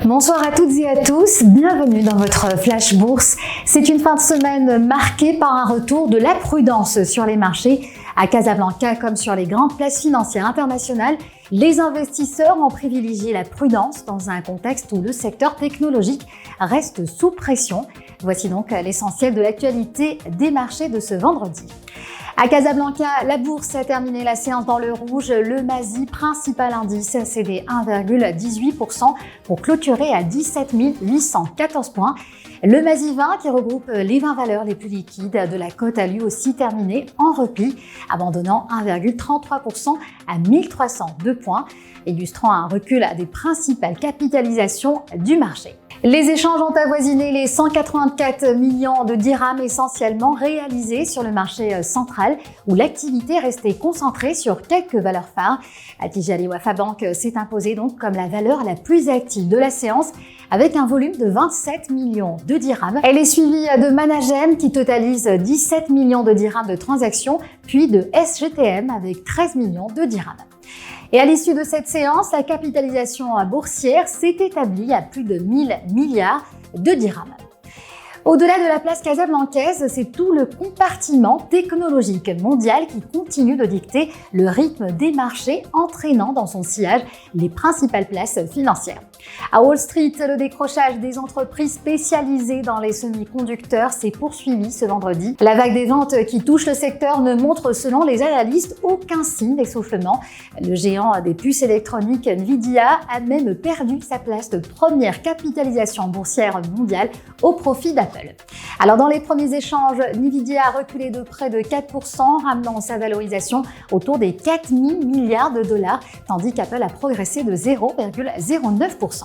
Bonsoir à toutes et à tous, bienvenue dans votre Flash Bourse. C'est une fin de semaine marquée par un retour de la prudence sur les marchés. À Casablanca, comme sur les grandes places financières internationales, les investisseurs ont privilégié la prudence dans un contexte où le secteur technologique reste sous pression. Voici donc l'essentiel de l'actualité des marchés de ce vendredi. À Casablanca, la bourse a terminé la séance dans le rouge. Le MASI, principal indice, a cédé 1,18% pour clôturer à 17 814 points. Le MASI 20, qui regroupe les 20 valeurs les plus liquides de la cote, a lui aussi terminé en repli, abandonnant 1,33% à 1302 points, illustrant un recul des principales capitalisations du marché. Les échanges ont avoisiné les 184 millions de dirhams, essentiellement réalisés sur le marché central, où l'activité restait concentrée sur quelques valeurs phares. Tijari Wafa Bank s'est imposée donc comme la valeur la plus active de la séance, avec un volume de 27 millions de dirhams. Elle est suivie de Managem qui totalise 17 millions de dirhams de transactions, puis de SGTM avec 13 millions de dirhams. Et à l'issue de cette séance, la capitalisation boursière s'est établie à plus de 1000 milliards de dirhams. Au-delà de la place casablancaise, c'est tout le compartiment technologique mondial qui continue de dicter le rythme des marchés, entraînant dans son sillage les principales places financières. À Wall Street, le décrochage des entreprises spécialisées dans les semi-conducteurs s'est poursuivi ce vendredi. La vague des ventes qui touche le secteur ne montre, selon les analystes, aucun signe d'essoufflement. Le géant des puces électroniques Nvidia a même perdu sa place de première capitalisation boursière mondiale au profit d'Apple. Alors dans les premiers échanges, Nvidia a reculé de près de 4%, ramenant sa valorisation autour des 4 000 milliards de dollars, tandis qu'Apple a progressé de 0,09%.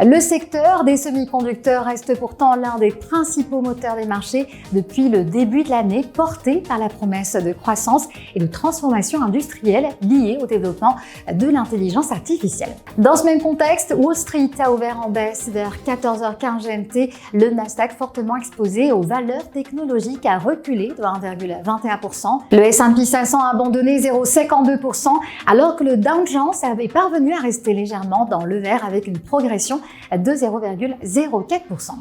Le secteur des semi-conducteurs reste pourtant l'un des principaux moteurs des marchés depuis le début de l'année, porté par la promesse de croissance et de transformation industrielle liée au développement de l'intelligence artificielle. Dans ce même contexte, Wall Street a ouvert en baisse vers 14h15 GMT. Le Nasdaq, fortement exposé aux valeurs technologiques, a reculé de 1,21%. Le S&P 500 a abandonné 0,52%, alors que le Dow Jones avait parvenu à rester légèrement dans le vert avec une progression de 0,04%.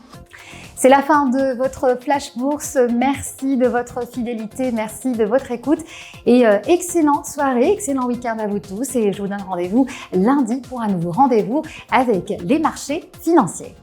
C'est la fin de votre Flash Bourse. Merci de votre fidélité, merci de votre écoute et excellente soirée, excellent week-end à vous tous, et je vous donne rendez-vous lundi pour un nouveau rendez-vous avec les marchés financiers.